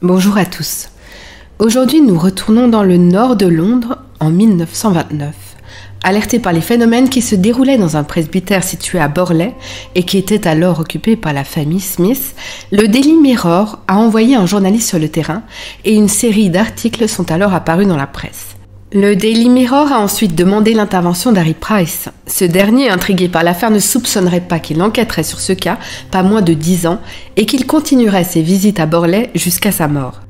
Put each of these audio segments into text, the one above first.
Bonjour à tous. Aujourd'hui, nous retournons dans le nord de Londres en 1929. Alerté par les phénomènes qui se déroulaient dans un presbytère situé à Borley et qui était alors occupé par la famille Smith, le Daily Mirror a envoyé un journaliste sur le terrain et une série d'articles sont alors apparus dans la presse. Le Daily Mirror a ensuite demandé l'intervention d'Harry Price. Ce dernier, intrigué par l'affaire, ne soupçonnerait pas qu'il enquêterait sur ce cas pas moins de 10 ans et qu'il continuerait ses visites à Borley jusqu'à sa mort.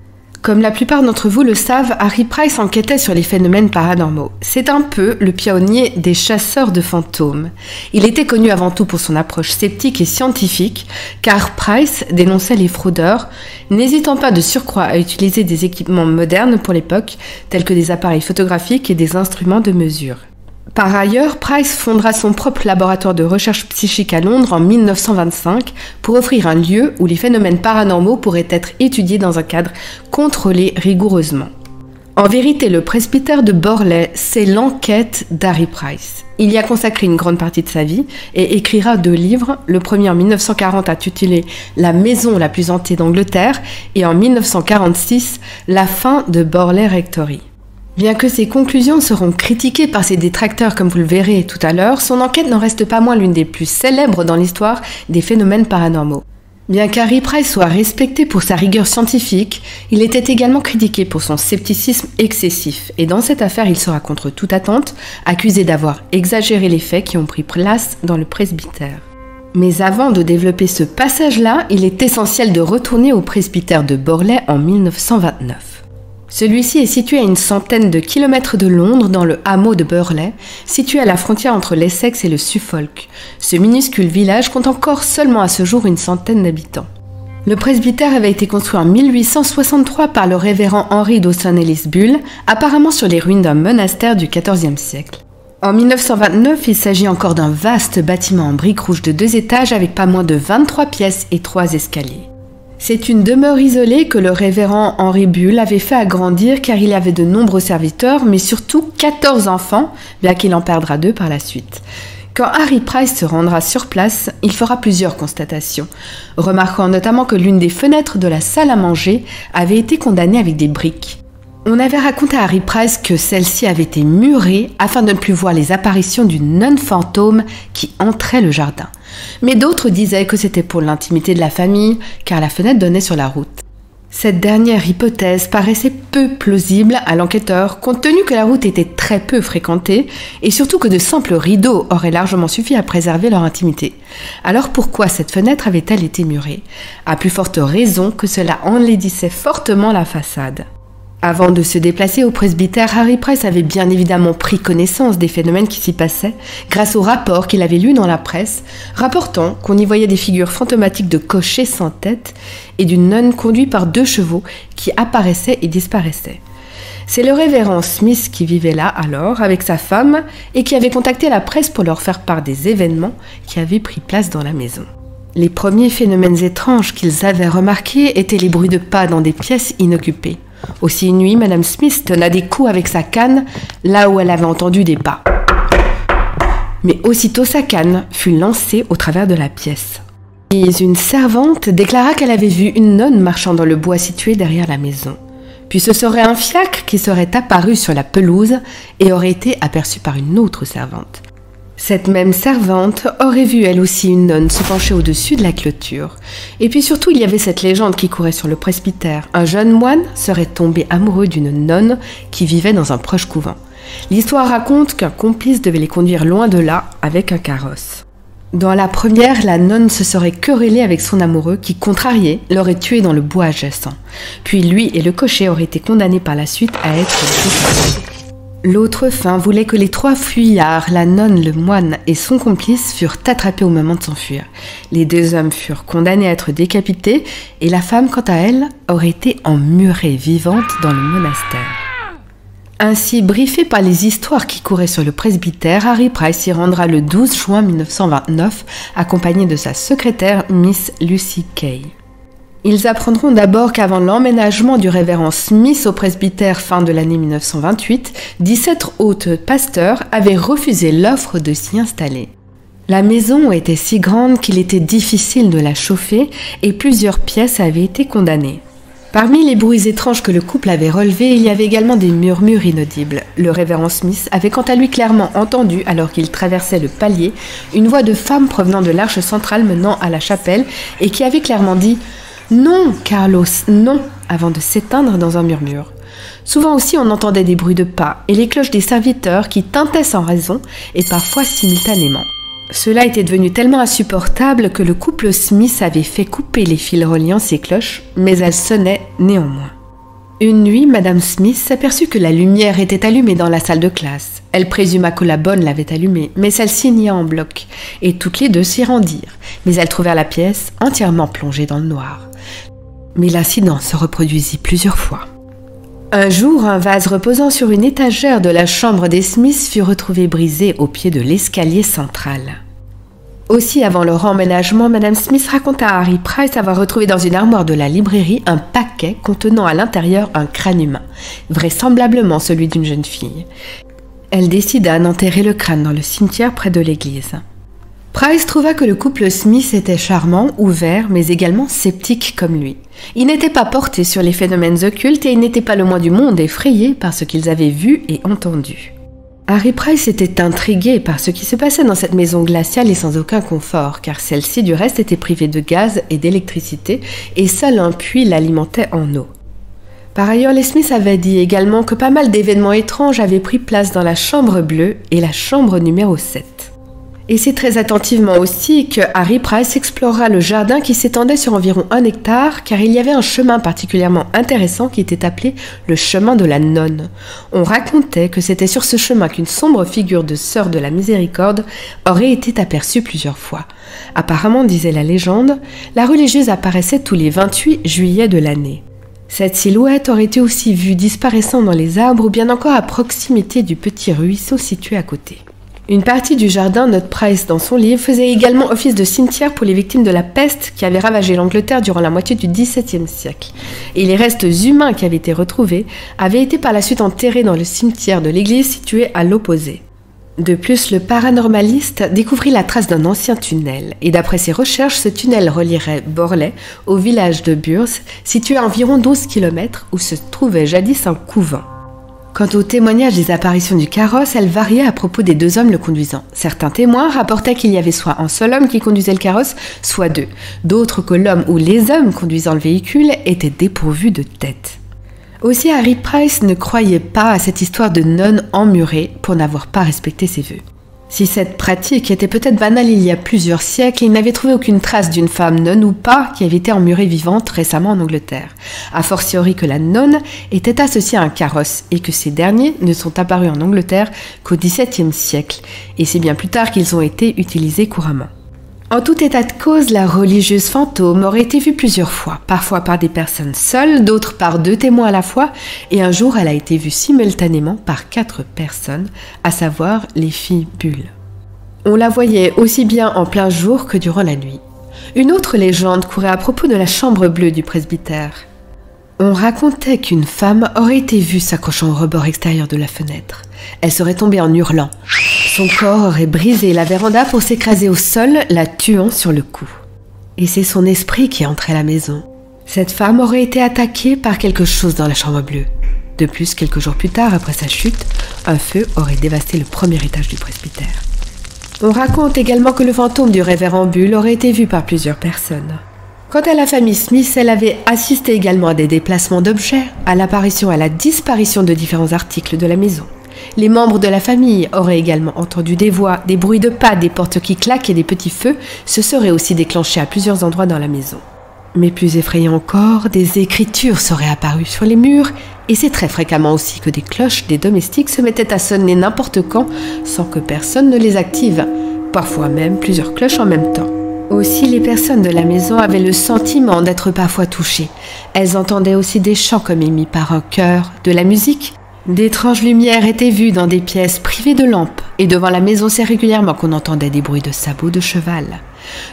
Comme la plupart d'entre vous le savent, Harry Price enquêtait sur les phénomènes paranormaux. C'est un peu le pionnier des chasseurs de fantômes. Il était connu avant tout pour son approche sceptique et scientifique, car Price dénonçait les fraudeurs, n'hésitant pas de surcroît à utiliser des équipements modernes pour l'époque, tels que des appareils photographiques et des instruments de mesure. Par ailleurs, Price fondera son propre laboratoire de recherche psychique à Londres en 1925 pour offrir un lieu où les phénomènes paranormaux pourraient être étudiés dans un cadre contrôlé rigoureusement. En vérité, le presbytère de Borley, c'est l'enquête d'Harry Price. Il y a consacré une grande partie de sa vie et écrira 2 livres, le premier en 1940 intitulé « La maison la plus hantée d'Angleterre » et en 1946 « La fin de Borley Rectory ». Bien que ses conclusions seront critiquées par ses détracteurs comme vous le verrez tout à l'heure, son enquête n'en reste pas moins l'une des plus célèbres dans l'histoire des phénomènes paranormaux. Bien qu'Harry Price soit respecté pour sa rigueur scientifique, il était également critiqué pour son scepticisme excessif, et dans cette affaire il sera contre toute attente accusé d'avoir exagéré les faits qui ont pris place dans le presbytère. Mais avant de développer ce passage-là, il est essentiel de retourner au presbytère de Borley en 1929. Celui-ci est situé à une centaine de kilomètres de Londres, dans le hameau de Burley, situé à la frontière entre l'Essex et le Suffolk. Ce minuscule village compte encore seulement à ce jour une centaine d'habitants. Le presbytère avait été construit en 1863 par le révérend Henry Dawson Ellis Bull, apparemment sur les ruines d'un monastère du XIVe siècle. En 1929, il s'agit encore d'un vaste bâtiment en briques rouges de 2 étages avec pas moins de 23 pièces et 3 escaliers. C'est une demeure isolée que le révérend Henry Bull avait fait agrandir car il avait de nombreux serviteurs, mais surtout 14 enfants, bien qu'il en perdra 2 par la suite. Quand Harry Price se rendra sur place, il fera plusieurs constatations, remarquant notamment que l'une des fenêtres de la salle à manger avait été condamnée avec des briques. On avait raconté à Harry Price que celle-ci avait été murée afin de ne plus voir les apparitions d'une nonne fantôme qui entrait le jardin. Mais d'autres disaient que c'était pour l'intimité de la famille, car la fenêtre donnait sur la route. Cette dernière hypothèse paraissait peu plausible à l'enquêteur, compte tenu que la route était très peu fréquentée, et surtout que de simples rideaux auraient largement suffi à préserver leur intimité. Alors pourquoi cette fenêtre avait-elle été murée? À plus forte raison que cela enlaidissait fortement la façade. Avant de se déplacer au presbytère, Harry Price avait bien évidemment pris connaissance des phénomènes qui s'y passaient grâce aux rapports qu'il avait lus dans la presse, rapportant qu'on y voyait des figures fantomatiques de cochers sans tête et d'une nonne conduite par 2 chevaux qui apparaissaient et disparaissaient. C'est le révérend Smith qui vivait là alors avec sa femme et qui avait contacté la presse pour leur faire part des événements qui avaient pris place dans la maison. Les premiers phénomènes étranges qu'ils avaient remarqués étaient les bruits de pas dans des pièces inoccupées. Aussi une nuit, Madame Smith donna des coups avec sa canne là où elle avait entendu des pas. Mais aussitôt sa canne fut lancée au travers de la pièce. Puis une servante déclara qu'elle avait vu une nonne marchant dans le bois situé derrière la maison. Puis ce serait un fiacre qui serait apparu sur la pelouse et aurait été aperçu par une autre servante. Cette même servante aurait vu elle aussi une nonne se pencher au-dessus de la clôture. Et puis surtout, il y avait cette légende qui courait sur le presbytère. Un jeune moine serait tombé amoureux d'une nonne qui vivait dans un proche couvent. L'histoire raconte qu'un complice devait les conduire loin de là avec un carrosse. Dans la première, la nonne se serait querellée avec son amoureux qui, contrarié, l'aurait tué dans le bois adjacent. Puis lui et le cocher auraient été condamnés par la suite à être décapités. L'autre fin voulait que les 3 fuyards, la nonne, le moine et son complice, furent attrapés au moment de s'enfuir. Les 2 hommes furent condamnés à être décapités et la femme, quant à elle, aurait été emmurée vivante dans le monastère. Ainsi, briefé par les histoires qui couraient sur le presbytère, Harry Price y rendra le 12 juin 1929, accompagné de sa secrétaire Miss Lucy Kay. Ils apprendront d'abord qu'avant l'emménagement du révérend Smith au presbytère fin de l'année 1928, 17 autres pasteurs avaient refusé l'offre de s'y installer. La maison était si grande qu'il était difficile de la chauffer et plusieurs pièces avaient été condamnées. Parmi les bruits étranges que le couple avait relevés, il y avait également des murmures inaudibles. Le révérend Smith avait quant à lui clairement entendu, alors qu'il traversait le palier, une voix de femme provenant de l'arche centrale menant à la chapelle et qui avait clairement dit « Non, Carlos, non !» avant de s'éteindre dans un murmure. Souvent aussi on entendait des bruits de pas et les cloches des serviteurs qui tintaient sans raison et parfois simultanément. Cela était devenu tellement insupportable que le couple Smith avait fait couper les fils reliant ces cloches, mais elles sonnaient néanmoins. Une nuit, Madame Smith s'aperçut que la lumière était allumée dans la salle de classe. Elle présuma que la bonne l'avait allumée, mais celle-ci nia en bloc, et toutes les deux s'y rendirent, mais elles trouvèrent la pièce entièrement plongée dans le noir. Mais l'incident se reproduisit plusieurs fois. Un jour, un vase reposant sur une étagère de la chambre des Smiths fut retrouvé brisé au pied de l'escalier central. Aussi, avant leur emménagement, Madame Smith raconta à Harry Price avoir retrouvé dans une armoire de la librairie un paquet contenant à l'intérieur un crâne humain, vraisemblablement celui d'une jeune fille. Elle décida d'enterrer le crâne dans le cimetière près de l'église. Price trouva que le couple Smith était charmant, ouvert, mais également sceptique comme lui. Il n'était pas porté sur les phénomènes occultes et il n'était pas le moins du monde effrayé par ce qu'ils avaient vu et entendu. Harry Price était intrigué par ce qui se passait dans cette maison glaciale et sans aucun confort, car celle-ci du reste était privée de gaz et d'électricité et seul un puits l'alimentait en eau. Par ailleurs, les Smiths avaient dit également que pas mal d'événements étranges avaient pris place dans la chambre bleue et la chambre numéro 7. Et c'est très attentivement aussi que Harry Price explora le jardin qui s'étendait sur environ 1 hectare, car il y avait un chemin particulièrement intéressant qui était appelé le chemin de la nonne. On racontait que c'était sur ce chemin qu'une sombre figure de sœur de la miséricorde aurait été aperçue plusieurs fois. Apparemment, disait la légende, la religieuse apparaissait tous les 28 juillet de l'année. Cette silhouette aurait été aussi vue disparaissant dans les arbres ou bien encore à proximité du petit ruisseau situé à côté. Une partie du jardin, note Price dans son livre, faisait également office de cimetière pour les victimes de la peste qui avait ravagé l'Angleterre durant la moitié du XVIIe siècle. Et les restes humains qui avaient été retrouvés avaient été par la suite enterrés dans le cimetière de l'église situé à l'opposé. De plus, le paranormaliste découvrit la trace d'un ancien tunnel, et d'après ses recherches, ce tunnel relierait Borley au village de Bures, situé à environ 12 km, où se trouvait jadis un couvent. Quant au témoignage des apparitions du carrosse, elle variait à propos des 2 hommes le conduisant. Certains témoins rapportaient qu'il y avait soit un seul homme qui conduisait le carrosse, soit 2. D'autres que l'homme ou les hommes conduisant le véhicule étaient dépourvus de tête. Aussi, Harry Price ne croyait pas à cette histoire de nonne emmurée pour n'avoir pas respecté ses vœux. Si cette pratique était peut-être banale il y a plusieurs siècles, il n'avait trouvé aucune trace d'une femme nonne ou pas qui avait été emmurée vivante récemment en Angleterre. A fortiori que la nonne était associée à un carrosse et que ces derniers ne sont apparus en Angleterre qu'au XVIIe siècle, et c'est bien plus tard qu'ils ont été utilisés couramment. En tout état de cause, la religieuse fantôme aurait été vue plusieurs fois, parfois par des personnes seules, d'autres par 2 témoins à la fois, et un jour elle a été vue simultanément par 4 personnes, à savoir les filles Bull. On la voyait aussi bien en plein jour que durant la nuit. Une autre légende courait à propos de la chambre bleue du presbytère. On racontait qu'une femme aurait été vue s'accrochant au rebord extérieur de la fenêtre. Elle serait tombée en hurlant. Son corps aurait brisé la véranda pour s'écraser au sol, la tuant sur le coup. Et c'est son esprit qui entrait à la maison. Cette femme aurait été attaquée par quelque chose dans la chambre bleue. De plus, quelques jours plus tard, après sa chute, un feu aurait dévasté le premier étage du presbytère. On raconte également que le fantôme du révérend Bull aurait été vu par plusieurs personnes. Quant à la famille Smith, elle avait assisté également à des déplacements d'objets, à l'apparition et à la disparition de différents articles de la maison. Les membres de la famille auraient également entendu des voix, des bruits de pas, des portes qui claquent et des petits feux se seraient aussi déclenchés à plusieurs endroits dans la maison. Mais plus effrayant encore, des écritures seraient apparues sur les murs, et c'est très fréquemment aussi que des cloches des domestiques se mettaient à sonner n'importe quand sans que personne ne les active, parfois même plusieurs cloches en même temps. Aussi, les personnes de la maison avaient le sentiment d'être parfois touchées. Elles entendaient aussi des chants comme émis par un chœur, de la musique. D'étranges lumières étaient vues dans des pièces privées de lampes, et devant la maison c'est régulièrement qu'on entendait des bruits de sabots de cheval.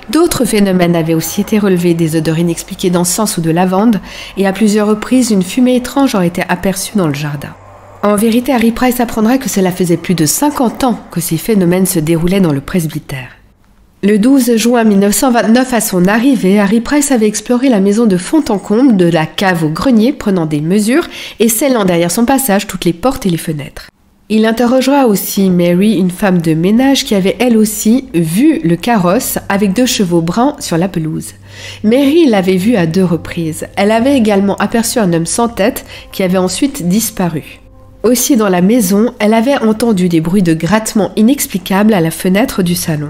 D'autres phénomènes avaient aussi été relevés, des odeurs inexpliquées d'encens ou de lavande, et à plusieurs reprises une fumée étrange aurait été aperçue dans le jardin. En vérité, Harry Price apprendra que cela faisait plus de 50 ans que ces phénomènes se déroulaient dans le presbytère. Le 12 juin 1929, à son arrivée, Harry Price avait exploré la maison de fond en comble, de la cave au grenier, prenant des mesures et scellant derrière son passage toutes les portes et les fenêtres. Il interrogera aussi Mary, une femme de ménage qui avait elle aussi vu le carrosse avec 2 chevaux bruns sur la pelouse. Mary l'avait vu à 2 reprises. Elle avait également aperçu un homme sans tête qui avait ensuite disparu. Aussi dans la maison, elle avait entendu des bruits de grattement inexplicables à la fenêtre du salon.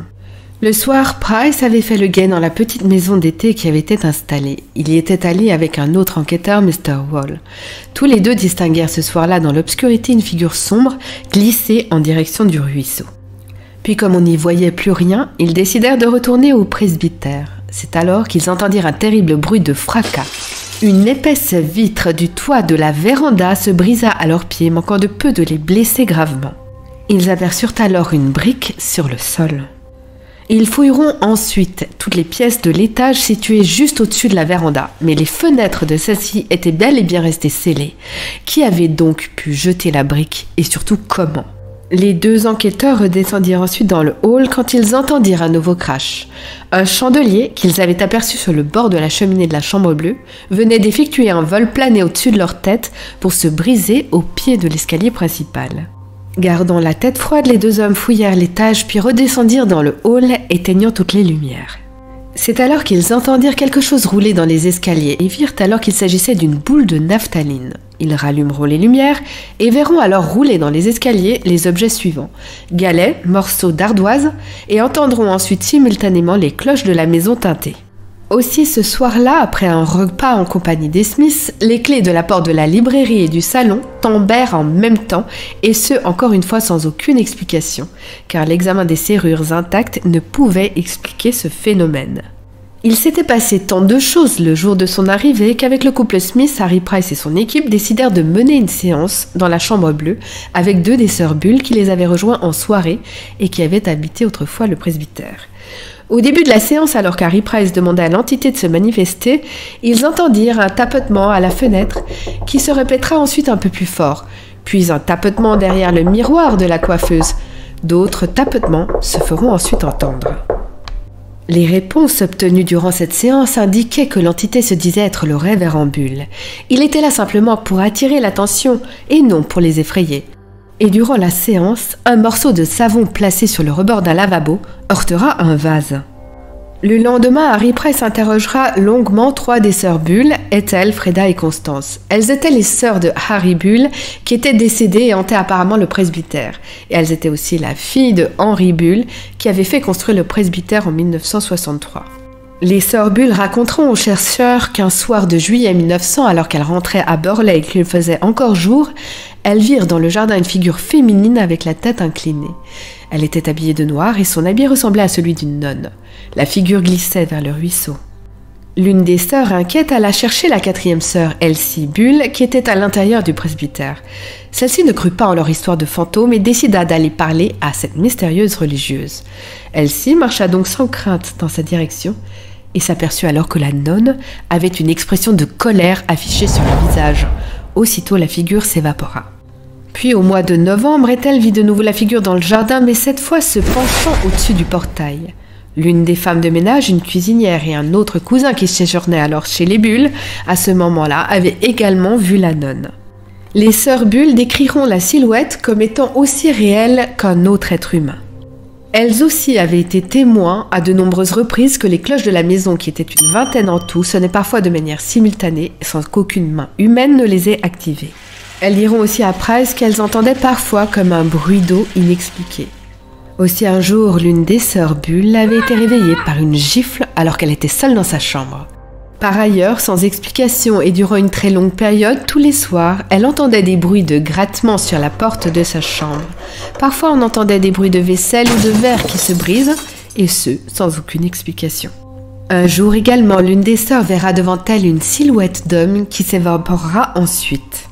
Le soir, Price avait fait le guet dans la petite maison d'été qui avait été installée. Il y était allé avec un autre enquêteur, Mr. Wall. Tous les deux distinguèrent ce soir-là dans l'obscurité une figure sombre glisser en direction du ruisseau. Puis comme on n'y voyait plus rien, ils décidèrent de retourner au presbytère. C'est alors qu'ils entendirent un terrible bruit de fracas. Une épaisse vitre du toit de la véranda se brisa à leurs pieds, manquant de peu de les blesser gravement. Ils aperçurent alors une brique sur le sol. Ils fouilleront ensuite toutes les pièces de l'étage situées juste au-dessus de la véranda, mais les fenêtres de celle-ci étaient bel et bien restées scellées. Qui avait donc pu jeter la brique et surtout comment ? Les 2 enquêteurs redescendirent ensuite dans le hall quand ils entendirent un nouveau crash. Un chandelier, qu'ils avaient aperçu sur le bord de la cheminée de la chambre bleue, venait d'effectuer un vol plané au-dessus de leur tête pour se briser au pied de l'escalier principal. Gardant la tête froide, les 2 hommes fouillèrent l'étage puis redescendirent dans le hall, éteignant toutes les lumières. C'est alors qu'ils entendirent quelque chose rouler dans les escaliers et virent alors qu'il s'agissait d'une boule de naphtaline. Ils rallumeront les lumières et verront alors rouler dans les escaliers les objets suivants: galets, morceaux d'ardoise, et entendront ensuite simultanément les cloches de la maison tinter. Aussi ce soir-là, après un repas en compagnie des Smiths, les clés de la porte de la librairie et du salon tombèrent en même temps, et ce encore une fois sans aucune explication, car l'examen des serrures intactes ne pouvait expliquer ce phénomène. Il s'était passé tant de choses le jour de son arrivée qu'avec le couple Smith, Harry Price et son équipe décidèrent de mener une séance dans la chambre bleue avec 2 des sœurs Bull qui les avaient rejoints en soirée et qui avaient habité autrefois le presbytère. Au début de la séance, alors qu'Harry Price demandait à l'entité de se manifester, ils entendirent un tapotement à la fenêtre qui se répétera ensuite un peu plus fort, puis un tapotement derrière le miroir de la coiffeuse. D'autres tapotements se feront ensuite entendre. Les réponses obtenues durant cette séance indiquaient que l'entité se disait être le révérend Bull. Il était là simplement pour attirer l'attention et non pour les effrayer. Et durant la séance, un morceau de savon placé sur le rebord d'un lavabo heurtera un vase. Le lendemain, Harry Price interrogera longuement 3 des sœurs Bull, Ethel, Freda et Constance. Elles étaient les sœurs de Harry Bull, qui étaient décédées et hantaient apparemment le presbytère. Et elles étaient aussi la fille de Henry Bull, qui avait fait construire le presbytère en 1963. Les sœurs Bull raconteront aux chercheurs qu'un soir de juillet 1900, alors qu'elles rentraient à Burley et qu'il faisait encore jour, elles virent dans le jardin une figure féminine avec la tête inclinée. Elle était habillée de noir et son habit ressemblait à celui d'une nonne. La figure glissait vers le ruisseau. L'une des sœurs inquiètes alla chercher la 4e sœur, Elsie Bull, qui était à l'intérieur du presbytère. Celle-ci ne crut pas en leur histoire de fantôme et décida d'aller parler à cette mystérieuse religieuse. Elsie marcha donc sans crainte dans sa direction et s'aperçut alors que la nonne avait une expression de colère affichée sur le visage. Aussitôt la figure s'évapora. Puis au mois de novembre, Ethel vit de nouveau la figure dans le jardin, mais cette fois se penchant au-dessus du portail. L'une des femmes de ménage, une cuisinière et un autre cousin qui séjournait alors chez les Bull, à ce moment-là, avaient également vu la nonne. Les sœurs Bull décriront la silhouette comme étant aussi réelle qu'un autre être humain. Elles aussi avaient été témoins à de nombreuses reprises que les cloches de la maison, qui étaient une 20aine en tout, sonnaient parfois de manière simultanée sans qu'aucune main humaine ne les ait activées. Elles diront aussi à Price qu'elles entendaient parfois comme un bruit d'eau inexpliqué. Aussi un jour, l'une des sœurs Bull avait été réveillée par une gifle alors qu'elle était seule dans sa chambre. Par ailleurs, sans explication et durant une très longue période, tous les soirs, elle entendait des bruits de grattement sur la porte de sa chambre. Parfois, on entendait des bruits de vaisselle ou de verre qui se brisent, et ce, sans aucune explication. Un jour également, l'une des sœurs verra devant elle une silhouette d'homme qui s'évaporera ensuite.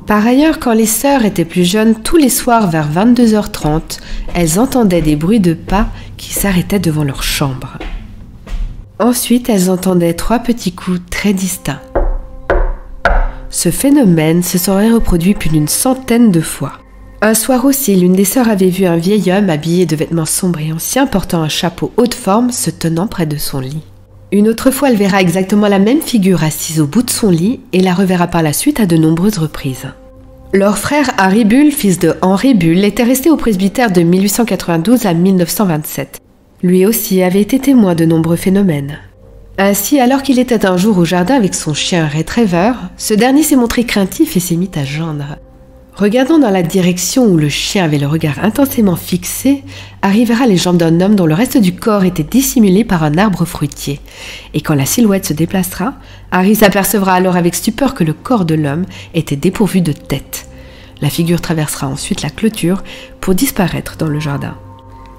Par ailleurs, quand les sœurs étaient plus jeunes, tous les soirs vers 22h30, elles entendaient des bruits de pas qui s'arrêtaient devant leur chambre. Ensuite, elles entendaient 3 petits coups très distincts. Ce phénomène se serait reproduit plus d'100aine de fois. Un soir aussi, l'une des sœurs avait vu un vieil homme habillé de vêtements sombres et anciens, portant un chapeau haut de forme, se tenant près de son lit. Une autre fois, elle verra exactement la même figure assise au bout de son lit et la reverra par la suite à de nombreuses reprises. Leur frère Harry Bull, fils de Henry Bull, était resté au presbytère de 1892 à 1927. Lui aussi avait été témoin de nombreux phénomènes. Ainsi, alors qu'il était un jour au jardin avec son chien Retriever, ce dernier s'est montré craintif et s'est mis à geindre. Regardant dans la direction où le chien avait le regard intensément fixé, Harry verra les jambes d'un homme dont le reste du corps était dissimulé par un arbre fruitier. Et quand la silhouette se déplacera, Harry s'apercevra alors avec stupeur que le corps de l'homme était dépourvu de tête. La figure traversera ensuite la clôture pour disparaître dans le jardin.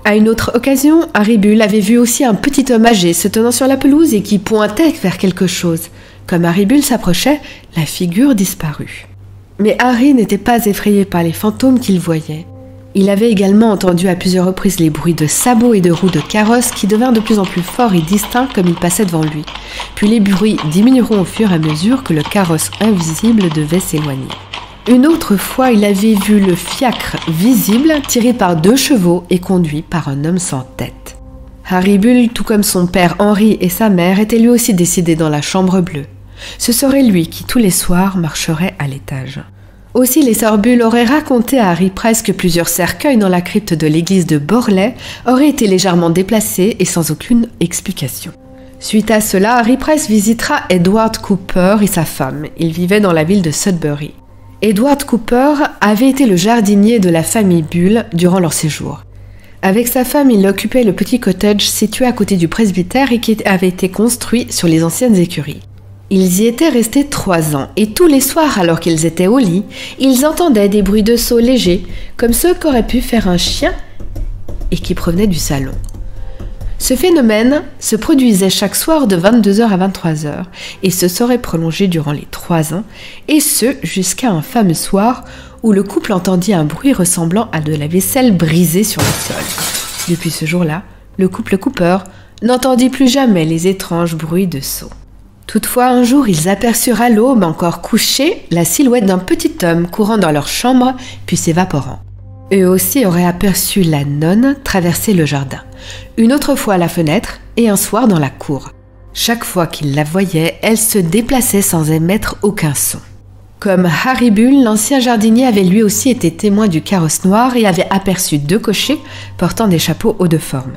À une autre occasion, Harry Bull avait vu aussi un petit homme âgé se tenant sur la pelouse et qui pointait vers quelque chose. Comme Harry Bull s'approchait, la figure disparut. Mais Harry n'était pas effrayé par les fantômes qu'il voyait. Il avait également entendu à plusieurs reprises les bruits de sabots et de roues de carrosse qui devinrent de plus en plus forts et distincts comme il passait devant lui. Puis les bruits diminueront au fur et à mesure que le carrosse invisible devait s'éloigner. Une autre fois, il avait vu le fiacre visible tiré par 2 chevaux et conduit par un homme sans tête. Harry Bull, tout comme son père Henry et sa mère, était lui aussi décédé dans la chambre bleue. Ce serait lui qui, tous les soirs, marcherait à l'étage. Aussi, les sœurs Bull auraient raconté à Harry Price que plusieurs cercueils dans la crypte de l'église de Borley auraient été légèrement déplacés et sans aucune explication. Suite à cela, Harry Price visitera Edward Cooper et sa femme. Ils vivaient dans la ville de Sudbury. Edward Cooper avait été le jardinier de la famille Bull durant leur séjour. Avec sa femme, il occupait le petit cottage situé à côté du presbytère et qui avait été construit sur les anciennes écuries. Ils y étaient restés 3 ans, et tous les soirs, alors qu'ils étaient au lit, ils entendaient des bruits de sauts légers, comme ceux qu'aurait pu faire un chien, et qui provenaient du salon. Ce phénomène se produisait chaque soir de 22h à 23h, et se serait prolongé durant les 3 ans, et ce, jusqu'à un fameux soir où le couple entendit un bruit ressemblant à de la vaisselle brisée sur le sol. Depuis ce jour-là, le couple Cooper n'entendit plus jamais les étranges bruits de sauts. Toutefois, un jour, ils aperçurent à l'aube, encore couché, la silhouette d'un petit homme courant dans leur chambre, puis s'évaporant. Eux aussi auraient aperçu la nonne traverser le jardin, une autre fois à la fenêtre et un soir dans la cour. Chaque fois qu'ils la voyaient, elle se déplaçait sans émettre aucun son. Comme Harry Bull, l'ancien jardinier avait lui aussi été témoin du carrosse noir et avait aperçu 2 cochers portant des chapeaux hauts de forme.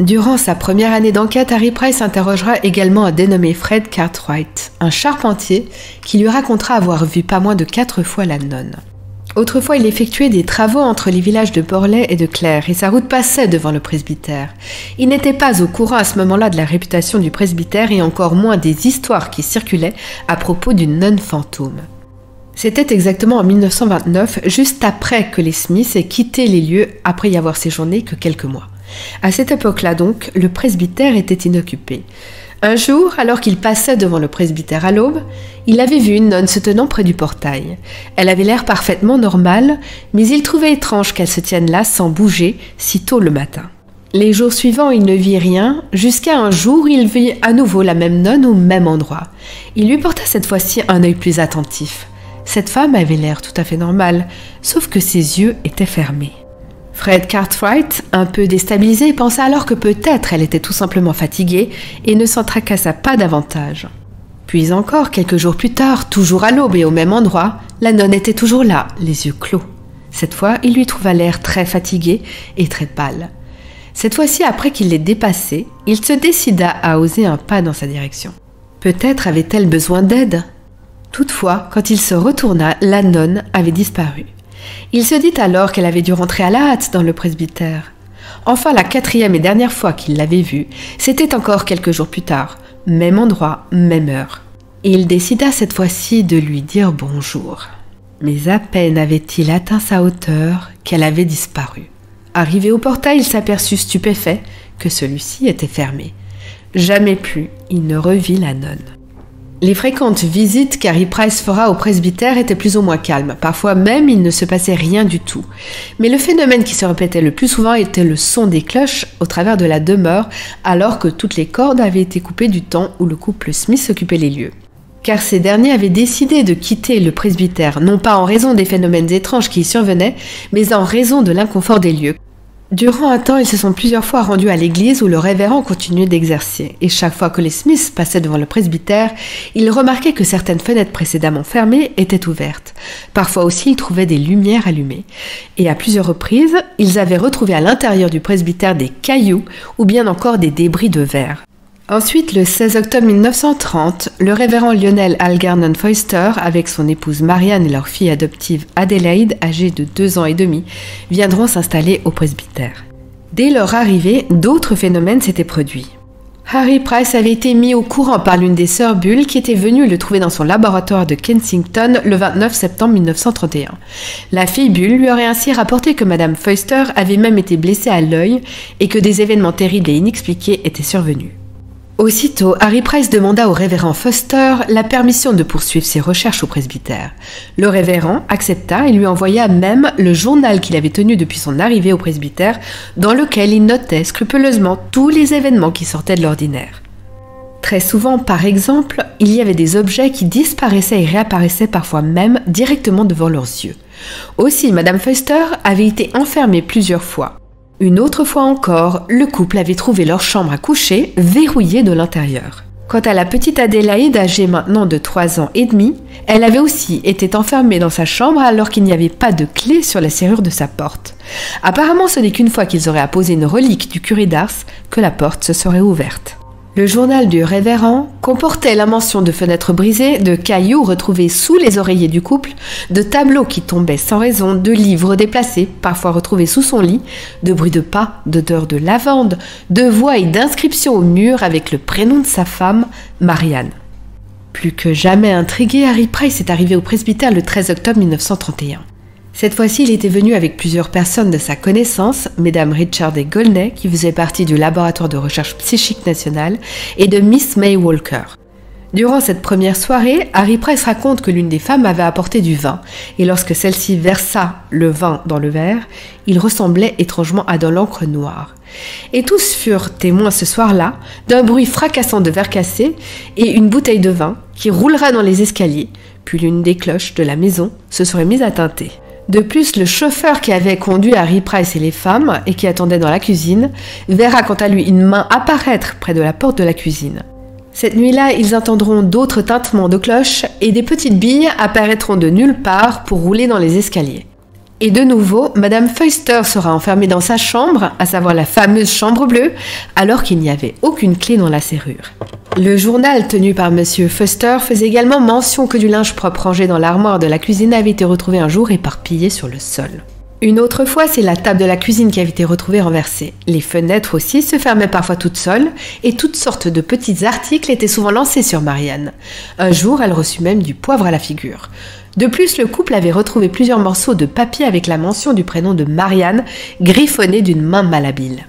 Durant sa première année d'enquête, Harry Price interrogera également un dénommé Fred Cartwright, un charpentier qui lui racontera avoir vu pas moins de 4 fois la nonne. Autrefois, il effectuait des travaux entre les villages de Borley et de Clare et sa route passait devant le presbytère. Il n'était pas au courant à ce moment-là de la réputation du presbytère et encore moins des histoires qui circulaient à propos d'une nonne fantôme. C'était exactement en 1929, juste après que les Smiths aient quitté les lieux après y avoir séjourné que quelques mois. À cette époque-là donc, le presbytère était inoccupé. Un jour, alors qu'il passait devant le presbytère à l'aube, il avait vu une nonne se tenant près du portail. Elle avait l'air parfaitement normale, mais il trouvait étrange qu'elle se tienne là sans bouger si tôt le matin. Les jours suivants, il ne vit rien, jusqu'à un jour où il vit à nouveau la même nonne au même endroit. Il lui porta cette fois-ci un œil plus attentif. Cette femme avait l'air tout à fait normale, sauf que ses yeux étaient fermés. Fred Cartwright, un peu déstabilisé, pensa alors que peut-être elle était tout simplement fatiguée et ne s'en tracassa pas davantage. Puis encore, quelques jours plus tard, toujours à l'aube et au même endroit, la nonne était toujours là, les yeux clos. Cette fois, il lui trouva l'air très fatigué et très pâle. Cette fois-ci, après qu'il l'ait dépassée, il se décida à oser un pas dans sa direction. Peut-être avait-elle besoin d'aide. Toutefois, quand il se retourna, la nonne avait disparu. Il se dit alors qu'elle avait dû rentrer à la hâte dans le presbytère. Enfin, la 4e et dernière fois qu'il l'avait vue, c'était encore quelques jours plus tard, même endroit, même heure. Il décida cette fois-ci de lui dire bonjour. Mais à peine avait-il atteint sa hauteur qu'elle avait disparu. Arrivé au portail, il s'aperçut stupéfait que celui-ci était fermé. Jamais plus il ne revit la nonne. Les fréquentes visites qu'Harry Price fera au presbytère étaient plus ou moins calmes. Parfois même, il ne se passait rien du tout. Mais le phénomène qui se répétait le plus souvent était le son des cloches au travers de la demeure, alors que toutes les cordes avaient été coupées du temps où le couple Smith occupait les lieux. car ces derniers avaient décidé de quitter le presbytère, non pas en raison des phénomènes étranges qui y survenaient, mais en raison de l'inconfort des lieux. Durant un temps, ils se sont plusieurs fois rendus à l'église où le révérend continuait d'exercer, et chaque fois que les Smiths passaient devant le presbytère, ils remarquaient que certaines fenêtres précédemment fermées étaient ouvertes. Parfois aussi, ils trouvaient des lumières allumées. Et à plusieurs reprises, ils avaient retrouvé à l'intérieur du presbytère des cailloux ou bien encore des débris de verre. Ensuite, le 16 octobre 1930, le révérend Lionel Algernon Foyster, avec son épouse Marianne et leur fille adoptive Adelaide, âgée de 2 ans et demi, viendront s'installer au presbytère. Dès leur arrivée, d'autres phénomènes s'étaient produits. Harry Price avait été mis au courant par l'une des sœurs Bull qui était venue le trouver dans son laboratoire de Kensington le 29 septembre 1931. La fille Bull lui aurait ainsi rapporté que Madame Foyster avait même été blessée à l'œil et que des événements terribles et inexpliqués étaient survenus. Aussitôt, Harry Price demanda au révérend Foster la permission de poursuivre ses recherches au presbytère. Le révérend accepta et lui envoya même le journal qu'il avait tenu depuis son arrivée au presbytère, dans lequel il notait scrupuleusement tous les événements qui sortaient de l'ordinaire. Très souvent, par exemple, il y avait des objets qui disparaissaient et réapparaissaient parfois même directement devant leurs yeux. Aussi, Madame Foster avait été enfermée plusieurs fois. Une autre fois encore, le couple avait trouvé leur chambre à coucher verrouillée de l'intérieur. Quant à la petite Adélaïde, âgée maintenant de 3 ans et demi, elle avait aussi été enfermée dans sa chambre alors qu'il n'y avait pas de clé sur la serrure de sa porte. Apparemment, ce n'est qu'une fois qu'ils auraient apposé une relique du curé d'Ars que la porte se serait ouverte. Le journal du révérend comportait la mention de fenêtres brisées, de cailloux retrouvés sous les oreillers du couple, de tableaux qui tombaient sans raison, de livres déplacés, parfois retrouvés sous son lit, de bruits de pas, d'odeurs de lavande, de voix et d'inscriptions au mur avec le prénom de sa femme, Marianne. Plus que jamais intrigué, Harry Price est arrivé au presbytère le 13 octobre 1931. Cette fois-ci, il était venu avec plusieurs personnes de sa connaissance, Mesdames Richard et Goulney, qui faisaient partie du laboratoire de recherche psychique national, et de Miss May Walker. Durant cette première soirée, Harry Price raconte que l'une des femmes avait apporté du vin, et lorsque celle-ci versa le vin dans le verre, il ressemblait étrangement à de l'encre noire. Et tous furent témoins ce soir-là d'un bruit fracassant de verre cassé et une bouteille de vin qui roulera dans les escaliers, puis l'une des cloches de la maison se serait mise à tinter. De plus, le chauffeur qui avait conduit Harry Price et les femmes, et qui attendait dans la cuisine, verra quant à lui une main apparaître près de la porte de la cuisine. Cette nuit-là, ils entendront d'autres tintements de cloches, et des petites billes apparaîtront de nulle part pour rouler dans les escaliers. Et de nouveau, Madame Foyster sera enfermée dans sa chambre, à savoir la fameuse chambre bleue, alors qu'il n'y avait aucune clé dans la serrure. Le journal tenu par Monsieur Foster faisait également mention que du linge propre rangé dans l'armoire de la cuisine avait été retrouvé un jour éparpillé sur le sol. Une autre fois, c'est la table de la cuisine qui avait été retrouvée renversée. Les fenêtres aussi se fermaient parfois toutes seules, et toutes sortes de petits articles étaient souvent lancés sur Marianne. Un jour, elle reçut même du poivre à la figure. De plus, le couple avait retrouvé plusieurs morceaux de papier avec la mention du prénom de Marianne, griffonnés d'une main malhabile.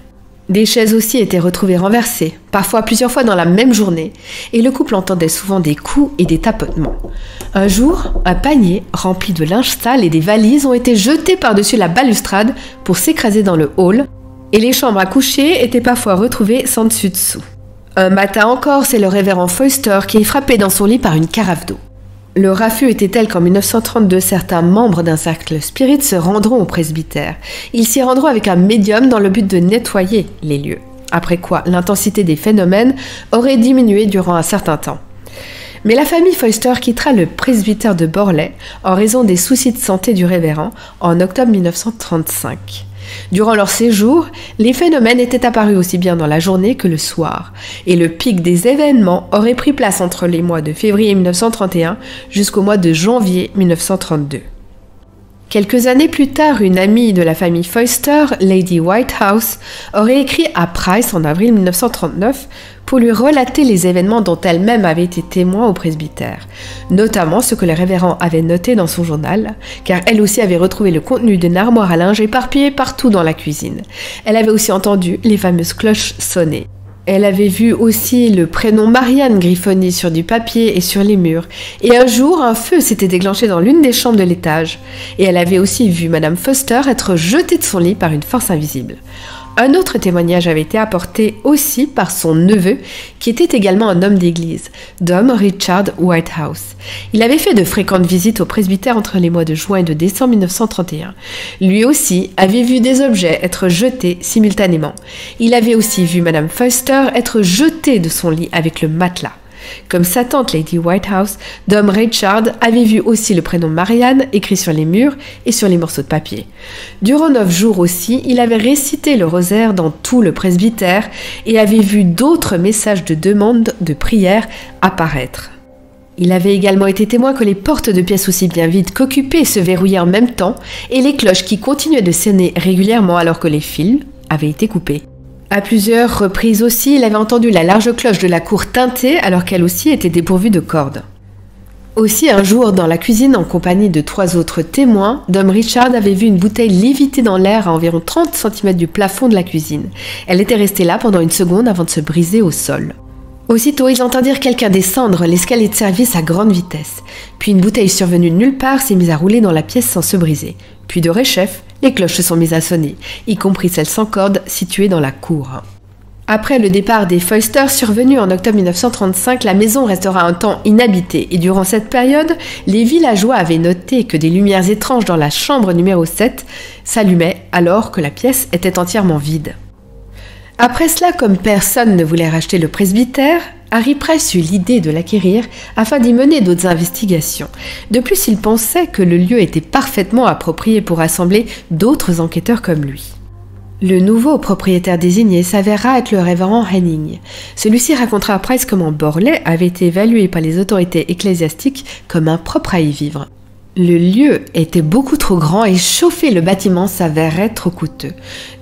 Des chaises aussi étaient retrouvées renversées, parfois plusieurs fois dans la même journée, et le couple entendait souvent des coups et des tapotements. Un jour, un panier rempli de linge sale et des valises ont été jetés par-dessus la balustrade pour s'écraser dans le hall, et les chambres à coucher étaient parfois retrouvées sans dessus-dessous. Un matin encore, c'est le révérend Foyster qui est frappé dans son lit par une carafe d'eau. Le raffut était tel qu'en 1932, certains membres d'un cercle spirit se rendront au presbytère. Ils s'y rendront avec un médium dans le but de nettoyer les lieux. Après quoi, l'intensité des phénomènes aurait diminué durant un certain temps. Mais la famille Foyster quittera le presbytère de Borley en raison des soucis de santé du révérend en octobre 1935. Durant leur séjour, les phénomènes étaient apparus aussi bien dans la journée que le soir, et le pic des événements aurait pris place entre les mois de février 1931 jusqu'au mois de janvier 1932. Quelques années plus tard, une amie de la famille Foyster, Lady Whitehouse, aurait écrit à Price en avril 1939 pour lui relater les événements dont elle-même avait été témoin au presbytère, notamment ce que le révérend avait noté dans son journal, car elle aussi avait retrouvé le contenu d'une armoire à linge éparpillée partout dans la cuisine. Elle avait aussi entendu les fameuses cloches sonner. Elle avait vu aussi le prénom Marianne griffonné sur du papier et sur les murs. Et un jour, un feu s'était déclenché dans l'une des chambres de l'étage. Et elle avait aussi vu Madame Foster être jetée de son lit par une force invisible. Un autre témoignage avait été apporté aussi par son neveu, qui était également un homme d'église, Dom Richard Whitehouse. Il avait fait de fréquentes visites au presbytère entre les mois de juin et de décembre 1931. Lui aussi avait vu des objets être jetés simultanément. Il avait aussi vu Madame Foster être jetée de son lit avec le matelas. Comme sa tante Lady Whitehouse, Dom Richard avait vu aussi le prénom Marianne écrit sur les murs et sur les morceaux de papier. Durant 9 jours aussi, il avait récité le rosaire dans tout le presbytère et avait vu d'autres messages de demande de prière apparaître. Il avait également été témoin que les portes de pièces aussi bien vides qu'occupées se verrouillaient en même temps et les cloches qui continuaient de sonner régulièrement alors que les fils avaient été coupés. À plusieurs reprises aussi, il avait entendu la large cloche de la cour tinter alors qu'elle aussi était dépourvue de cordes. Aussi, un jour, dans la cuisine, en compagnie de 3 autres témoins, Dom Richard avait vu une bouteille léviter dans l'air à environ 30 cm du plafond de la cuisine. Elle était restée là pendant une seconde avant de se briser au sol. Aussitôt, ils entendirent quelqu'un descendre l'escalier de service à grande vitesse. Puis une bouteille survenue de nulle part s'est mise à rouler dans la pièce sans se briser. Puis de réchef, les cloches se sont mises à sonner, y compris celles sans corde situées dans la cour. Après le départ des Foster survenu en octobre 1935, la maison restera un temps inhabitée et durant cette période, les villageois avaient noté que des lumières étranges dans la chambre numéro 7 s'allumaient alors que la pièce était entièrement vide. Après cela, comme personne ne voulait racheter le presbytère, Harry Price eut l'idée de l'acquérir afin d'y mener d'autres investigations. De plus, il pensait que le lieu était parfaitement approprié pour rassembler d'autres enquêteurs comme lui. Le nouveau propriétaire désigné s'avéra être le révérend Henning. Celui-ci racontera à Price comment Borley avait été évalué par les autorités ecclésiastiques comme impropre à y vivre. Le lieu était beaucoup trop grand et chauffer le bâtiment s'avérait trop coûteux.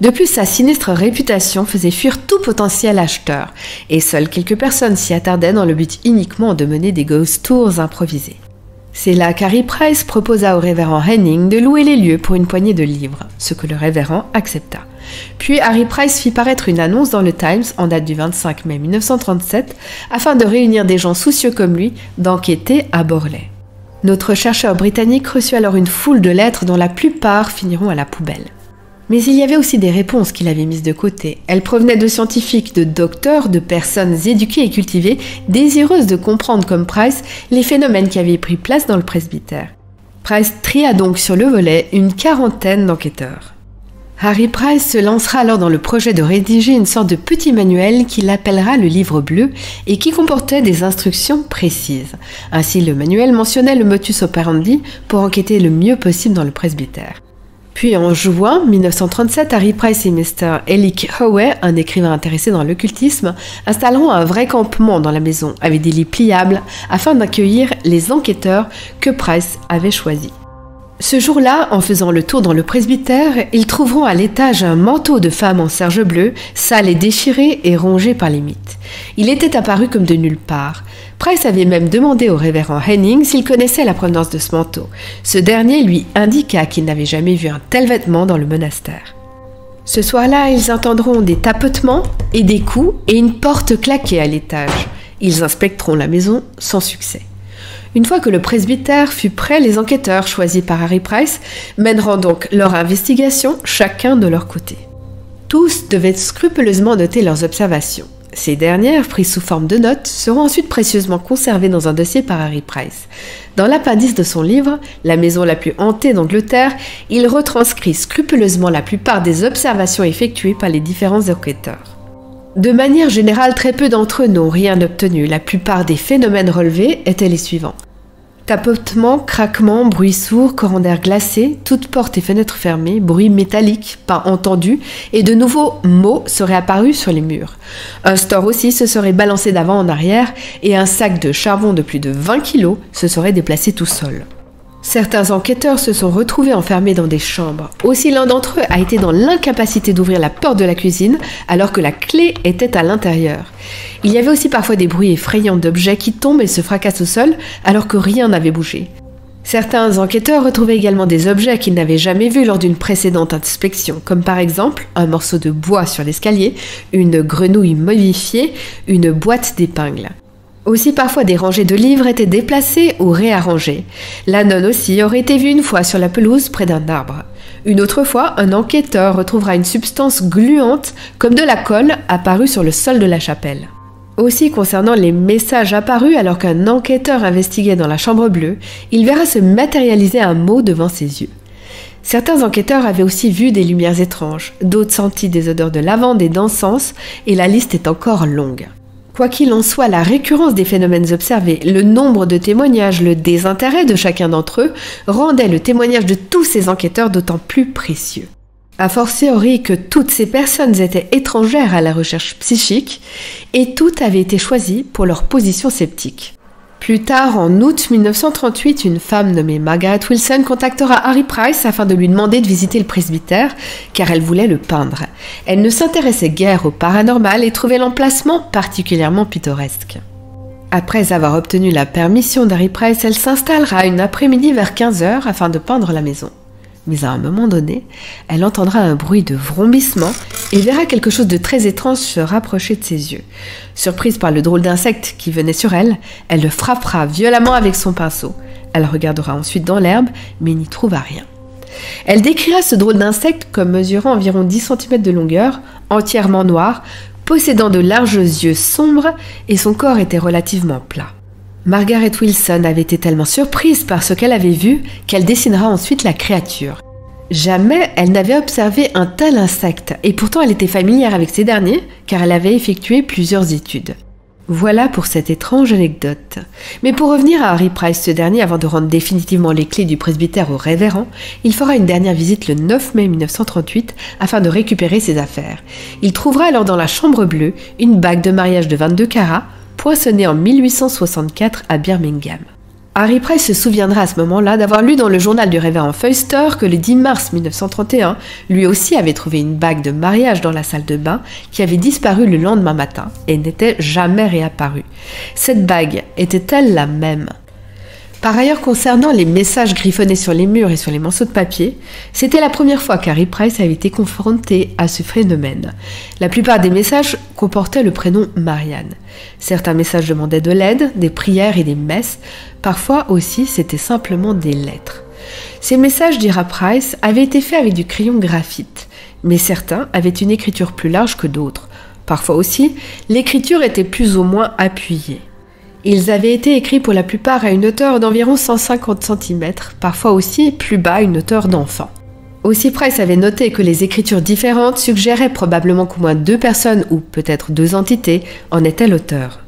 De plus, sa sinistre réputation faisait fuir tout potentiel acheteur, et seules quelques personnes s'y attardaient dans le but uniquement de mener des ghost tours improvisés. C'est là qu'Harry Price proposa au révérend Henning de louer les lieux pour une poignée de livres, ce que le révérend accepta. Puis Harry Price fit paraître une annonce dans le Times en date du 25 mai 1937 afin de réunir des gens soucieux comme lui d'enquêter à Borley. Notre chercheur britannique reçut alors une foule de lettres dont la plupart finiront à la poubelle. Mais il y avait aussi des réponses qu'il avait mises de côté. Elles provenaient de scientifiques, de docteurs, de personnes éduquées et cultivées, désireuses de comprendre comme Price les phénomènes qui avaient pris place dans le presbytère. Price tria donc sur le volet une 40aine d'enquêteurs. Harry Price se lancera alors dans le projet de rédiger une sorte de petit manuel qu'il appellera le livre bleu et qui comportait des instructions précises. Ainsi, le manuel mentionnait le motus operandi pour enquêter le mieux possible dans le presbytère. Puis en juin 1937, Harry Price et Mr. Elick Howey, un écrivain intéressé dans l'occultisme, installeront un vrai campement dans la maison avec des lits pliables afin d'accueillir les enquêteurs que Price avait choisis. Ce jour-là, en faisant le tour dans le presbytère, ils trouveront à l'étage un manteau de femme en serge bleu, sale et déchiré et rongé par les mites. Il était apparu comme de nulle part. Price avait même demandé au révérend Henning s'il connaissait la provenance de ce manteau. Ce dernier lui indiqua qu'il n'avait jamais vu un tel vêtement dans le monastère. Ce soir-là, ils entendront des tapotements et des coups et une porte claquer à l'étage. Ils inspecteront la maison sans succès. Une fois que le presbytère fut prêt, les enquêteurs choisis par Harry Price mèneront donc leur investigation chacun de leur côté. Tous devaient scrupuleusement noter leurs observations. Ces dernières, prises sous forme de notes, seront ensuite précieusement conservées dans un dossier par Harry Price. Dans l'appendice de son livre, La maison la plus hantée d'Angleterre, il retranscrit scrupuleusement la plupart des observations effectuées par les différents enquêteurs. De manière générale, très peu d'entre eux n'ont rien obtenu. La plupart des phénomènes relevés étaient les suivants. Tapotements, craquements, bruits sourds, courants d'air glacés, toutes portes et fenêtres fermées, bruits métalliques, pas entendus, et de nouveaux mots seraient apparus sur les murs. Un store aussi se serait balancé d'avant en arrière, et un sac de charbon de plus de 20 kilos se serait déplacé tout seul. Certains enquêteurs se sont retrouvés enfermés dans des chambres. Aussi, l'un d'entre eux a été dans l'incapacité d'ouvrir la porte de la cuisine alors que la clé était à l'intérieur. Il y avait aussi parfois des bruits effrayants d'objets qui tombent et se fracassent au sol alors que rien n'avait bougé. Certains enquêteurs retrouvaient également des objets qu'ils n'avaient jamais vus lors d'une précédente inspection, comme par exemple un morceau de bois sur l'escalier, une grenouille momifiée, une boîte d'épingles. Aussi, parfois, des rangées de livres étaient déplacées ou réarrangées. La nonne aussi aurait été vue une fois sur la pelouse près d'un arbre. Une autre fois, un enquêteur retrouvera une substance gluante, comme de la colle, apparue sur le sol de la chapelle. Aussi, concernant les messages apparus alors qu'un enquêteur investiguait dans la chambre bleue, il verra se matérialiser un mot devant ses yeux. Certains enquêteurs avaient aussi vu des lumières étranges, d'autres senti des odeurs de lavande et d'encens, et la liste est encore longue. Quoi qu'il en soit, la récurrence des phénomènes observés, le nombre de témoignages, le désintérêt de chacun d'entre eux rendaient le témoignage de tous ces enquêteurs d'autant plus précieux. A fortiori que toutes ces personnes étaient étrangères à la recherche psychique et toutes avaient été choisies pour leur position sceptique. Plus tard, en août 1938, une femme nommée Margaret Wilson contactera Harry Price afin de lui demander de visiter le presbytère, car elle voulait le peindre. Elle ne s'intéressait guère au paranormal et trouvait l'emplacement particulièrement pittoresque. Après avoir obtenu la permission d'Harry Price, elle s'installera une après-midi vers 15h afin de peindre la maison. Mais à un moment donné, elle entendra un bruit de vrombissement et verra quelque chose de très étrange se rapprocher de ses yeux. Surprise par le drôle d'insecte qui venait sur elle, elle le frappera violemment avec son pinceau. Elle regardera ensuite dans l'herbe, mais n'y trouva rien. Elle décrira ce drôle d'insecte comme mesurant environ 10 cm de longueur, entièrement noir, possédant de larges yeux sombres et son corps était relativement plat. Margaret Wilson avait été tellement surprise par ce qu'elle avait vu qu'elle dessinera ensuite la créature. Jamais elle n'avait observé un tel insecte, et pourtant elle était familière avec ces derniers, car elle avait effectué plusieurs études. Voilà pour cette étrange anecdote. Mais pour revenir à Harry Price, ce dernier, avant de rendre définitivement les clés du presbytère au révérend, il fera une dernière visite le 9 mai 1938 afin de récupérer ses affaires. Il trouvera alors dans la chambre bleue une bague de mariage de 22 carats, poinçonnée en 1864 à Birmingham. Harry Price se souviendra à ce moment-là d'avoir lu dans le journal du révérend Foster que le 10 mars 1931, lui aussi avait trouvé une bague de mariage dans la salle de bain qui avait disparu le lendemain matin et n'était jamais réapparue. Cette bague était-elle la même ? Par ailleurs, concernant les messages griffonnés sur les murs et sur les morceaux de papier, c'était la première fois qu'Harry Price avait été confronté à ce phénomène. La plupart des messages comportaient le prénom Marianne. Certains messages demandaient de l'aide, des prières et des messes. Parfois aussi, c'était simplement des lettres. Ces messages, dira Price, avaient été faits avec du crayon graphite, mais certains avaient une écriture plus large que d'autres. Parfois aussi, l'écriture était plus ou moins appuyée. Ils avaient été écrits pour la plupart à une hauteur d'environ 150 cm, parfois aussi plus bas à une hauteur d'enfant. Aussi, Price avait noté que les écritures différentes suggéraient probablement qu'au moins 2 personnes, ou peut-être 2 entités, en étaient l'auteur.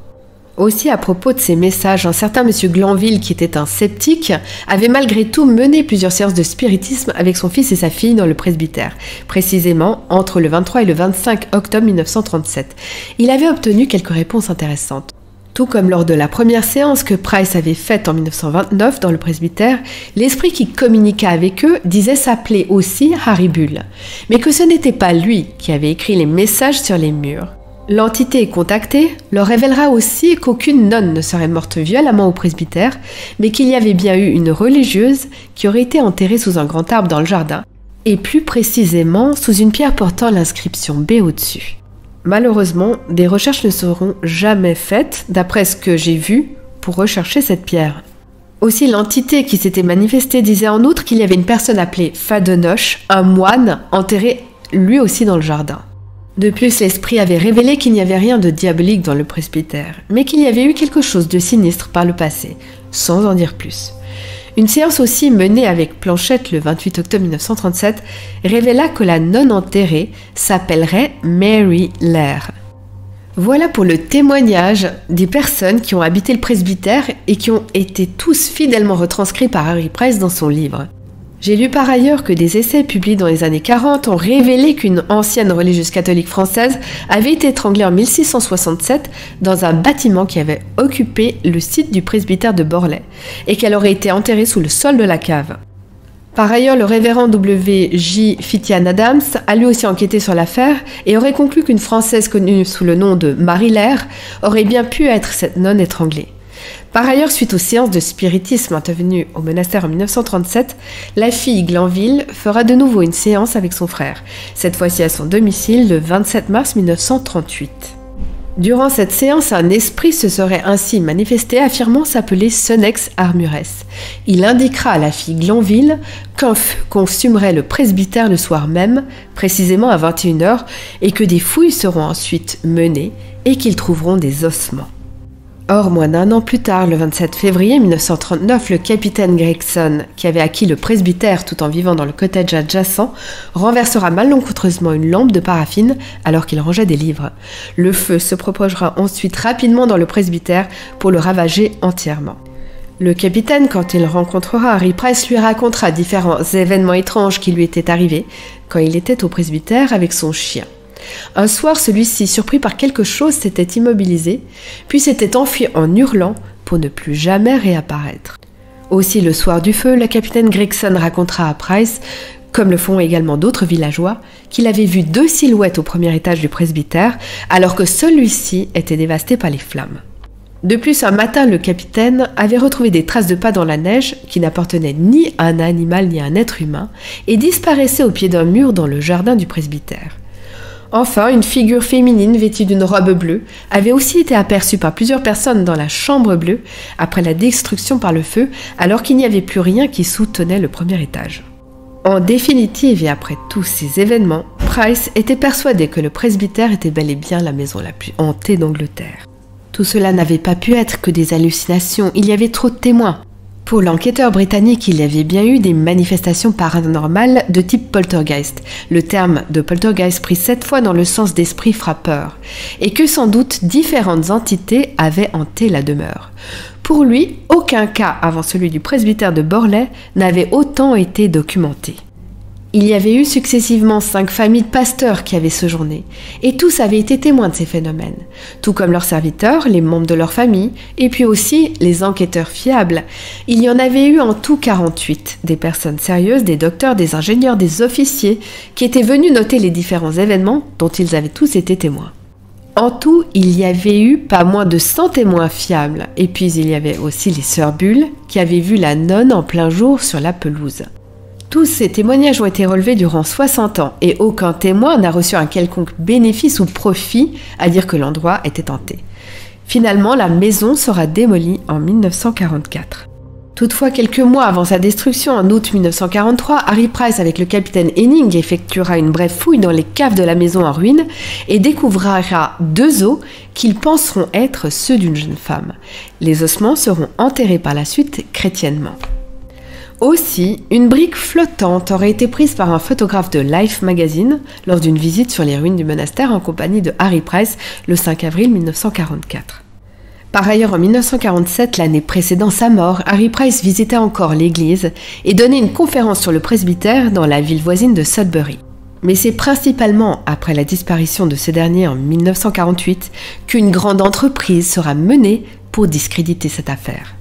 Aussi, à propos de ces messages, un certain M. Glanville, qui était un sceptique, avait malgré tout mené plusieurs séances de spiritisme avec son fils et sa fille dans le presbytère, précisément entre le 23 et le 25 octobre 1937. Il avait obtenu quelques réponses intéressantes. Tout comme lors de la première séance que Price avait faite en 1929 dans le presbytère, l'esprit qui communiqua avec eux disait s'appeler aussi Harry Bull, mais que ce n'était pas lui qui avait écrit les messages sur les murs. L'entité contactée leur révélera aussi qu'aucune nonne ne serait morte violemment au presbytère, mais qu'il y avait bien eu une religieuse qui aurait été enterrée sous un grand arbre dans le jardin, et plus précisément sous une pierre portant l'inscription B au-dessus. Malheureusement, des recherches ne seront jamais faites, d'après ce que j'ai vu, pour rechercher cette pierre. Aussi, l'entité qui s'était manifestée disait en outre qu'il y avait une personne appelée Fadenoche, un moine, enterré lui aussi dans le jardin. De plus, l'esprit avait révélé qu'il n'y avait rien de diabolique dans le presbytère, mais qu'il y avait eu quelque chose de sinistre par le passé, sans en dire plus. Une séance aussi menée avec Planchette le 28 octobre 1937 révéla que la nonne enterrée s'appellerait Mary Lair. Voilà pour le témoignage des personnes qui ont habité le presbytère et qui ont été tous fidèlement retranscrits par Harry Price dans son livre. J'ai lu par ailleurs que des essais publiés dans les années 40 ont révélé qu'une ancienne religieuse catholique française avait été étranglée en 1667 dans un bâtiment qui avait occupé le site du presbytère de Borlée et qu'elle aurait été enterrée sous le sol de la cave. Par ailleurs, le révérend W.J. Fithian Adams a lui aussi enquêté sur l'affaire et aurait conclu qu'une Française connue sous le nom de Marie Lair aurait bien pu être cette nonne étranglée. Par ailleurs, suite aux séances de spiritisme intervenues au monastère en 1937, la fille Glanville fera de nouveau une séance avec son frère, cette fois-ci à son domicile le 27 mars 1938. Durant cette séance, un esprit se serait ainsi manifesté affirmant s'appeler Senex Armures. Il indiquera à la fille Glanville qu'un feu consumerait le presbytère le soir même, précisément à 21h, et que des fouilles seront ensuite menées et qu'ils trouveront des ossements. Or, moins d'un an plus tard, le 27 février 1939, le capitaine Gregson, qui avait acquis le presbytère tout en vivant dans le cottage adjacent, renversera malencontreusement une lampe de paraffine alors qu'il rangeait des livres. Le feu se propagera ensuite rapidement dans le presbytère pour le ravager entièrement. Le capitaine, quand il rencontrera Harry Price, lui racontera différents événements étranges qui lui étaient arrivés quand il était au presbytère avec son chien. Un soir, celui-ci, surpris par quelque chose, s'était immobilisé, puis s'était enfui en hurlant pour ne plus jamais réapparaître. Aussi, le soir du feu, le capitaine Gregson racontera à Price, comme le font également d'autres villageois, qu'il avait vu 2 silhouettes au premier étage du presbytère, alors que celui-ci était dévasté par les flammes. De plus, un matin, le capitaine avait retrouvé des traces de pas dans la neige qui n'appartenaient ni à un animal ni à un être humain et disparaissaient au pied d'un mur dans le jardin du presbytère. Enfin, une figure féminine vêtue d'une robe bleue avait aussi été aperçue par plusieurs personnes dans la chambre bleue après la destruction par le feu, alors qu'il n'y avait plus rien qui soutenait le premier étage. En définitive, et après tous ces événements, Price était persuadé que le presbytère était bel et bien la maison la plus hantée d'Angleterre. Tout cela n'avait pas pu être que des hallucinations, il y avait trop de témoins. Pour l'enquêteur britannique, il y avait bien eu des manifestations paranormales de type poltergeist, le terme de poltergeist pris cette fois dans le sens d'esprit frappeur, et que sans doute différentes entités avaient hanté la demeure. Pour lui, aucun cas avant celui du presbytère de Borley n'avait autant été documenté. Il y avait eu successivement 5 familles de pasteurs qui avaient séjourné, et tous avaient été témoins de ces phénomènes, tout comme leurs serviteurs, les membres de leur famille, et puis aussi les enquêteurs fiables. Il y en avait eu en tout 48, des personnes sérieuses, des docteurs, des ingénieurs, des officiers, qui étaient venus noter les différents événements dont ils avaient tous été témoins. En tout, il y avait eu pas moins de 100 témoins fiables, et puis il y avait aussi les sœurs Bull, qui avaient vu la nonne en plein jour sur la pelouse. Tous ces témoignages ont été relevés durant 60 ans et aucun témoin n'a reçu un quelconque bénéfice ou profit à dire que l'endroit était hanté. Finalement, la maison sera démolie en 1944. Toutefois, quelques mois avant sa destruction, en août 1943, Harry Price avec le capitaine Henning effectuera une brève fouille dans les caves de la maison en ruine et découvrira 2 os qu'ils penseront être ceux d'une jeune femme. Les ossements seront enterrés par la suite chrétiennement. Aussi, une brique flottante aurait été prise par un photographe de Life Magazine lors d'une visite sur les ruines du monastère en compagnie de Harry Price le 5 avril 1944. Par ailleurs, en 1947, l'année précédant sa mort, Harry Price visitait encore l'église et donnait une conférence sur le presbytère dans la ville voisine de Sudbury. Mais c'est principalement après la disparition de ce dernier en 1948 qu'une grande entreprise sera menée pour discréditer cette affaire.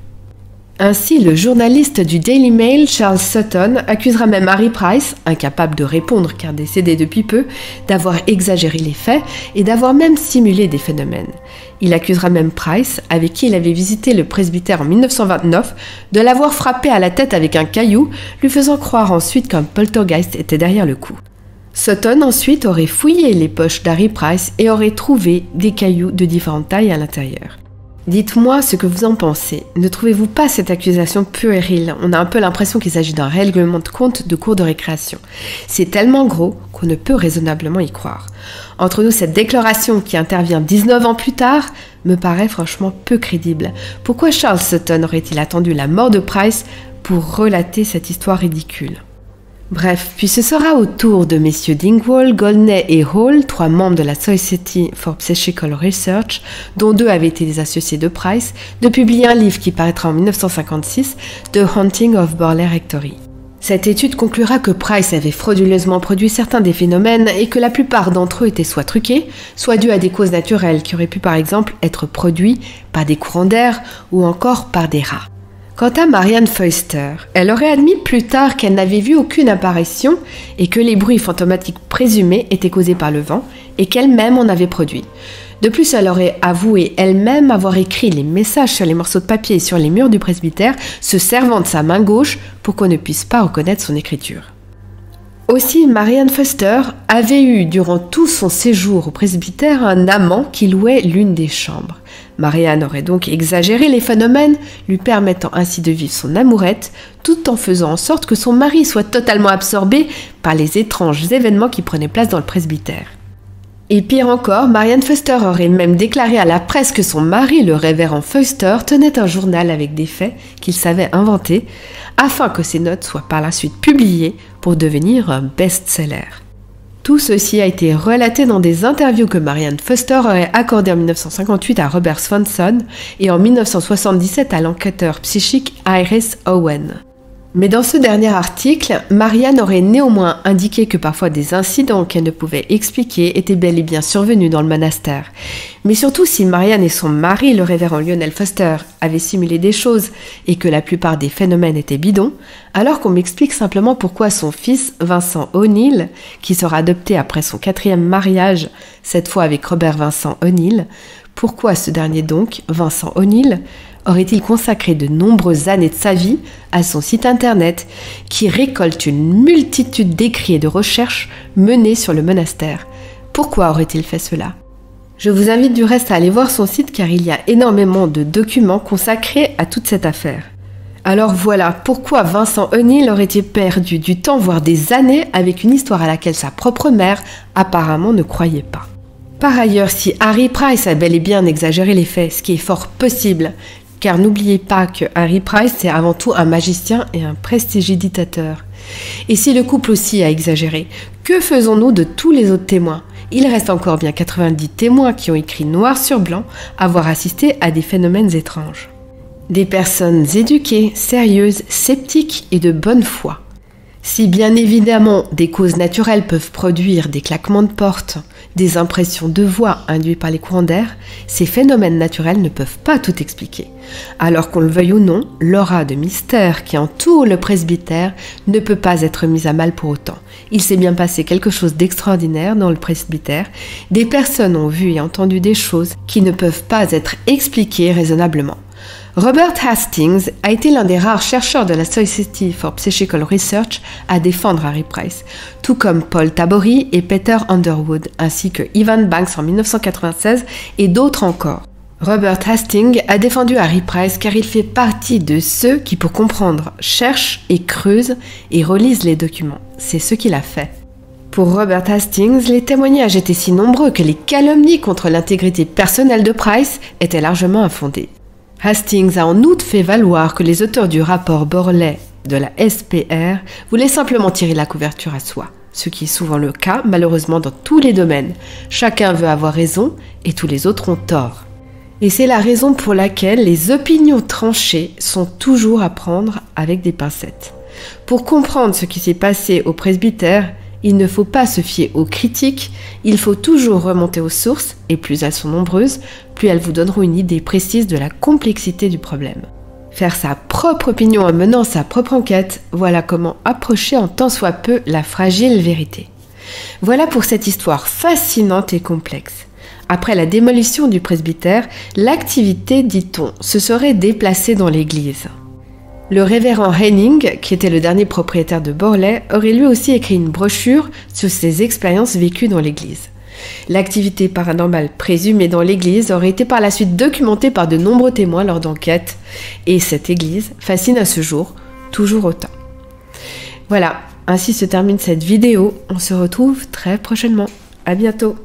Ainsi, le journaliste du Daily Mail, Charles Sutton, accusera même Harry Price, incapable de répondre car décédé depuis peu, d'avoir exagéré les faits et d'avoir même simulé des phénomènes. Il accusera même Price, avec qui il avait visité le presbytère en 1929, de l'avoir frappé à la tête avec un caillou, lui faisant croire ensuite qu'un poltergeist était derrière le coup. Sutton ensuite aurait fouillé les poches d'Harry Price et aurait trouvé des cailloux de différentes tailles à l'intérieur. Dites-moi ce que vous en pensez. Ne trouvez-vous pas cette accusation puérile? On a un peu l'impression qu'il s'agit d'un règlement de compte de cours de récréation. C'est tellement gros qu'on ne peut raisonnablement y croire. Entre nous, cette déclaration qui intervient 19 ans plus tard me paraît franchement peu crédible. Pourquoi Charles Sutton aurait-il attendu la mort de Price pour relater cette histoire ridicule? Bref, puis ce sera au tour de messieurs Dingwall, Goldney et Hall, 3 membres de la Society for Psychical Research, dont 2 avaient été des associés de Price, de publier un livre qui paraîtra en 1956, The Haunting of Borley Rectory. Cette étude conclura que Price avait frauduleusement produit certains des phénomènes et que la plupart d'entre eux étaient soit truqués, soit dus à des causes naturelles qui auraient pu par exemple être produits par des courants d'air ou encore par des rats. Quant à Marianne Foister, elle aurait admis plus tard qu'elle n'avait vu aucune apparition et que les bruits fantomatiques présumés étaient causés par le vent et qu'elle-même en avait produit. De plus, elle aurait avoué elle-même avoir écrit les messages sur les morceaux de papier et sur les murs du presbytère, se servant de sa main gauche pour qu'on ne puisse pas reconnaître son écriture. Aussi, Marianne Foster avait eu durant tout son séjour au presbytère un amant qui louait l'une des chambres. Marianne aurait donc exagéré les phénomènes, lui permettant ainsi de vivre son amourette, tout en faisant en sorte que son mari soit totalement absorbé par les étranges événements qui prenaient place dans le presbytère. Et pire encore, Marianne Foster aurait même déclaré à la presse que son mari, le révérend Foster, tenait un journal avec des faits qu'il savait inventer, afin que ces notes soient par la suite publiées pour devenir un best-seller. Tout ceci a été relaté dans des interviews que Marianne Foster aurait accordées en 1958 à Robert Swanson et en 1977 à l'enquêteur psychique Iris Owen. Mais dans ce dernier article, Marianne aurait néanmoins indiqué que parfois des incidents qu'elle ne pouvait expliquer étaient bel et bien survenus dans le monastère. Mais surtout, si Marianne et son mari, le révérend Lionel Foster, avaient simulé des choses et que la plupart des phénomènes étaient bidons, alors qu'on m'explique simplement pourquoi son fils, Vincent O'Neill, qui sera adopté après son 4e mariage, cette fois avec Robert Vincent O'Neill, pourquoi ce dernier donc, Vincent O'Neill, aurait-il consacré de nombreuses années de sa vie à son site internet qui récolte une multitude d'écrits et de recherches menées sur le monastère? Pourquoi aurait-il fait cela? Je vous invite du reste à aller voir son site car il y a énormément de documents consacrés à toute cette affaire. Alors voilà, pourquoi Vincent O'Neill aurait-il perdu du temps, voire des années, avec une histoire à laquelle sa propre mère apparemment ne croyait pas. Par ailleurs, si Harry Price a bel et bien exagéré les faits, ce qui est fort possible, car n'oubliez pas que Harry Price c'est avant tout un magicien et un prestidigitateur. Et si le couple aussi a exagéré, que faisons-nous de tous les autres témoins? Il reste encore bien 90 témoins qui ont écrit noir sur blanc avoir assisté à des phénomènes étranges. Des personnes éduquées, sérieuses, sceptiques et de bonne foi. Si bien évidemment des causes naturelles peuvent produire des claquements de porte, des impressions de voix induites par les courants d'air, ces phénomènes naturels ne peuvent pas tout expliquer. Alors qu'on le veuille ou non, l'aura de mystère qui entoure le presbytère ne peut pas être mise à mal pour autant. Il s'est bien passé quelque chose d'extraordinaire dans le presbytère. Des personnes ont vu et entendu des choses qui ne peuvent pas être expliquées raisonnablement. Robert Hastings a été l'un des rares chercheurs de la Society for Psychical Research à défendre Harry Price, tout comme Paul Tabori et Peter Underwood, ainsi que Ivan Banks en 1996 et d'autres encore. Robert Hastings a défendu Harry Price car il fait partie de ceux qui, pour comprendre, cherchent et creusent et relisent les documents. C'est ce qu'il a fait. Pour Robert Hastings, les témoignages étaient si nombreux que les calomnies contre l'intégrité personnelle de Price étaient largement infondées. Hastings a en outre fait valoir que les auteurs du rapport Borley de la SPR voulaient simplement tirer la couverture à soi, ce qui est souvent le cas malheureusement dans tous les domaines. Chacun veut avoir raison et tous les autres ont tort. Et c'est la raison pour laquelle les opinions tranchées sont toujours à prendre avec des pincettes. Pour comprendre ce qui s'est passé au presbytère, il ne faut pas se fier aux critiques, il faut toujours remonter aux sources, et plus elles sont nombreuses, plus elles vous donneront une idée précise de la complexité du problème. Faire sa propre opinion en menant sa propre enquête, voilà comment approcher en tant soit peu la fragile vérité. Voilà pour cette histoire fascinante et complexe. Après la démolition du presbytère, l'activité, dit-on, se serait déplacée dans l'église. Le révérend Henning, qui était le dernier propriétaire de Borley, aurait lui aussi écrit une brochure sur ses expériences vécues dans l'église. L'activité paranormale présumée dans l'église aurait été par la suite documentée par de nombreux témoins lors d'enquêtes, et cette église fascine à ce jour toujours autant. Voilà, ainsi se termine cette vidéo. On se retrouve très prochainement. À bientôt.